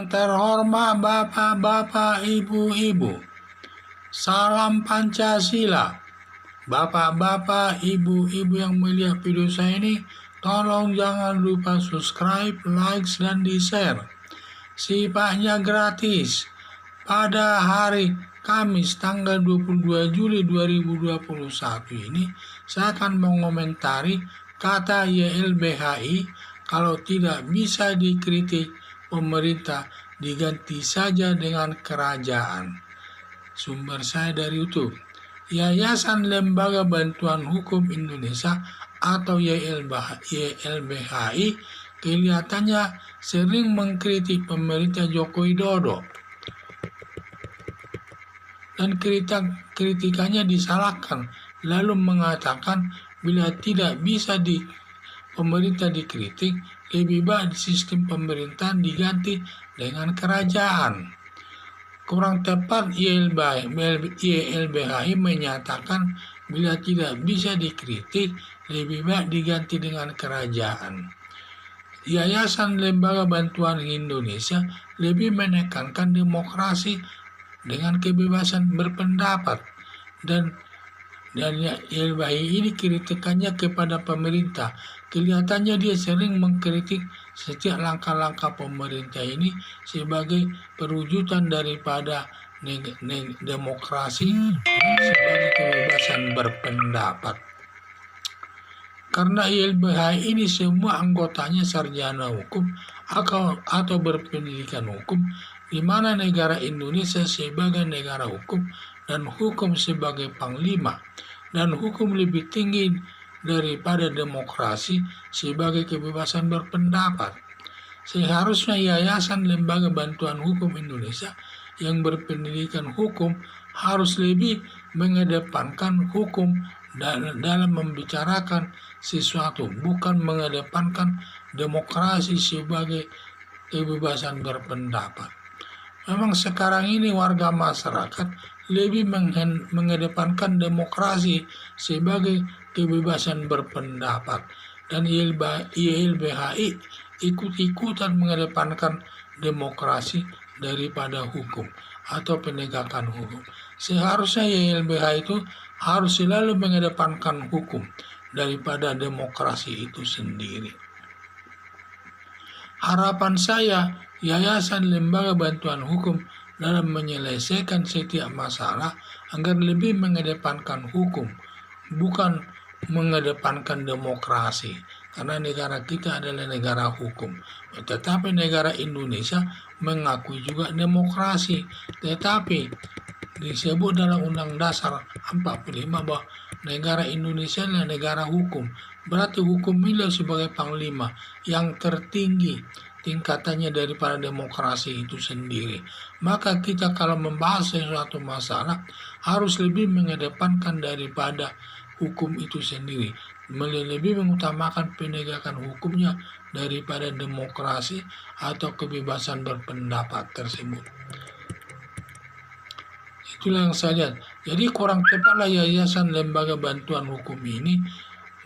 Terhormat Bapak-bapak, Ibu-ibu, salam Pancasila. Bapak-bapak, Ibu-ibu yang melihat video saya ini, tolong jangan lupa subscribe, like, dan di-share. Sifatnya gratis. Pada hari Kamis tanggal 22 Juli 2021 ini, saya akan mengomentari kata YLBHI kalau tidak bisa dikritik pemerintah diganti saja dengan kerajaan. Sumber saya dari YouTube. Yayasan Lembaga Bantuan Hukum Indonesia atau YLBHI kelihatannya sering mengkritik pemerintah Joko Widodo dan kritikannya disalahkan, lalu mengatakan bila tidak bisa pemerintah dikritik, lebih baik sistem pemerintahan diganti dengan kerajaan. Kurang tepat, YLBHI menyatakan bila tidak bisa dikritik, lebih baik diganti dengan kerajaan. Yayasan Lembaga Bantuan Indonesia lebih menekankan demokrasi dengan kebebasan berpendapat, dan YLBHI ini kritikannya kepada pemerintah. Kelihatannya dia sering mengkritik setiap langkah-langkah pemerintah ini sebagai perwujudan daripada demokrasi sebagai kebebasan berpendapat. Karena YLBHI ini semua anggotanya sarjana hukum atau berpendidikan hukum, di mana negara Indonesia sebagai negara hukum dan hukum sebagai panglima, dan hukum lebih tinggi daripada demokrasi sebagai kebebasan berpendapat. Seharusnya Yayasan Lembaga Bantuan Hukum Indonesia yang berpendidikan hukum harus lebih mengedepankan hukum dalam membicarakan sesuatu, bukan mengedepankan demokrasi sebagai kebebasan berpendapat. Memang sekarang ini warga masyarakat lebih mengedepankan demokrasi sebagai kebebasan berpendapat, dan YLBHI ikut-ikutan mengedepankan demokrasi daripada hukum atau penegakan hukum. Seharusnya YLBHI itu harus selalu mengedepankan hukum daripada demokrasi itu sendiri. Harapan saya, Yayasan Lembaga Bantuan Hukum dalam menyelesaikan setiap masalah agar lebih mengedepankan hukum, bukan mengedepankan demokrasi, karena negara kita adalah negara hukum. Tetapi negara Indonesia mengakui juga demokrasi, tetapi disebut dalam Undang Dasar 45 bahwa negara Indonesia adalah negara hukum. Berarti hukum ini sebagai panglima yang tertinggi tingkatannya daripada demokrasi itu sendiri. Maka kita kalau membahas sesuatu masalah harus lebih mengedepankan daripada hukum itu sendiri, lebih mengutamakan penegakan hukumnya daripada demokrasi atau kebebasan berpendapat tersebut. Itulah yang saya lihat. Jadi kurang tepatlah Yayasan Lembaga Bantuan Hukum ini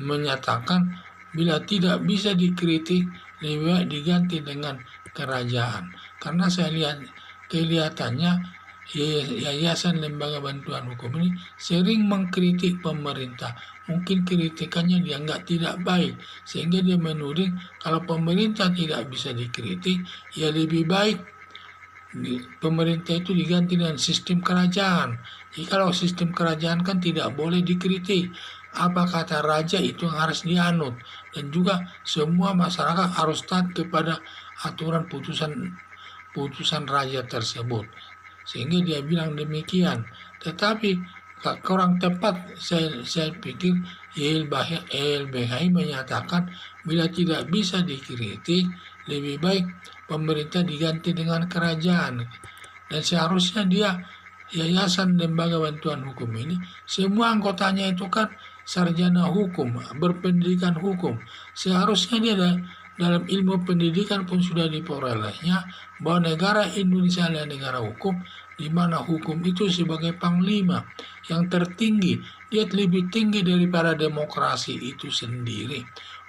menyatakan bila tidak bisa dikritik, lebih baik diganti dengan kerajaan. Karena saya lihat kelihatannya Yayasan Lembaga Bantuan Hukum ini sering mengkritik pemerintah. Mungkin kritikannya dianggap tidak baik, sehingga dia menuding kalau pemerintah tidak bisa dikritik, ya lebih baik pemerintah itu diganti dengan sistem kerajaan. Jadi kalau sistem kerajaan kan tidak boleh dikritik. Apa kata raja itu harus dianut, dan juga semua masyarakat harus taat kepada aturan putusan raja tersebut, sehingga dia bilang demikian. Tetapi kurang tepat, saya pikir YLBHI menyatakan bila tidak bisa dikritik, lebih baik pemerintah diganti dengan kerajaan. Dan seharusnya Yayasan Lembaga Bantuan Hukum ini semua anggotanya itu kan sarjana hukum, berpendidikan hukum. Seharusnya dia dalam ilmu pendidikan pun sudah diperolehnya bahwa negara Indonesia adalah negara hukum, di mana hukum itu sebagai panglima yang tertinggi, dia lebih tinggi daripada demokrasi itu sendiri.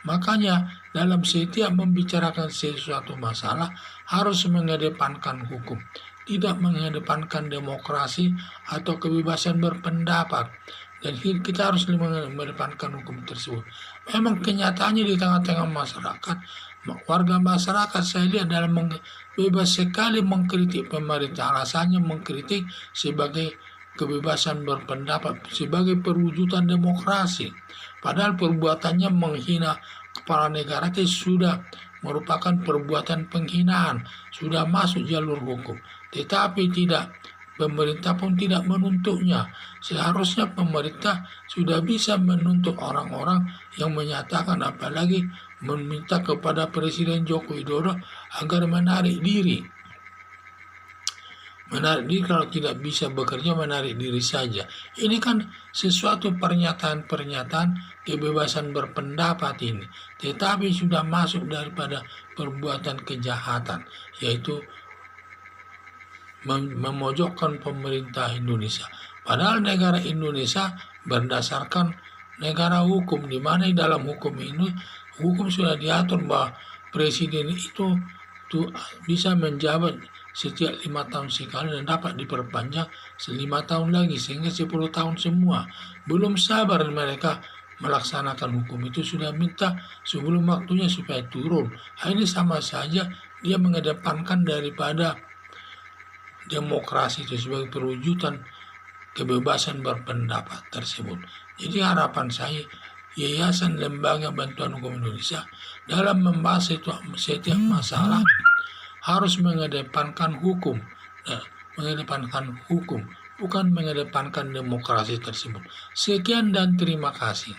Makanya dalam setiap membicarakan sesuatu masalah harus mengedepankan hukum, tidak mengedepankan demokrasi atau kebebasan berpendapat. Dan kita harus mengedepankan hukum tersebut. Memang kenyataannya di tengah-tengah masyarakat, warga masyarakat saya lihat bebas sekali mengkritik pemerintah. Alasannya mengkritik sebagai kebebasan berpendapat, sebagai perwujudan demokrasi. Padahal perbuatannya menghina kepala negara itu sudah merupakan perbuatan penghinaan, sudah masuk jalur hukum. Tetapi tidak, pemerintah pun tidak menuntutnya. Seharusnya pemerintah sudah bisa menuntut orang-orang yang menyatakan, apalagi meminta kepada Presiden Joko Widodo agar menarik diri. Menarik diri, kalau tidak bisa bekerja, menarik diri saja. Ini kan sesuatu pernyataan-pernyataan kebebasan berpendapat ini. Tetapi sudah masuk daripada perbuatan kejahatan, yaitu memojokkan pemerintah Indonesia. Padahal negara Indonesia berdasarkan negara hukum, di mana dalam hukum ini, hukum sudah diatur bahwa presiden itu bisa menjabat setiap 5 tahun sekali dan dapat diperpanjang 5 tahun lagi, sehingga 10 tahun semua. Belum sabar mereka melaksanakan hukum itu, sudah minta sebelum waktunya supaya turun. Ini sama saja dia mengedepankan daripada demokrasi itu sebagai perwujudan kebebasan berpendapat tersebut. Jadi harapan saya, Yayasan Lembaga Bantuan Hukum Indonesia dalam membahas setiap masalah harus mengedepankan hukum, bukan mengedepankan demokrasi tersebut. Sekian dan terima kasih.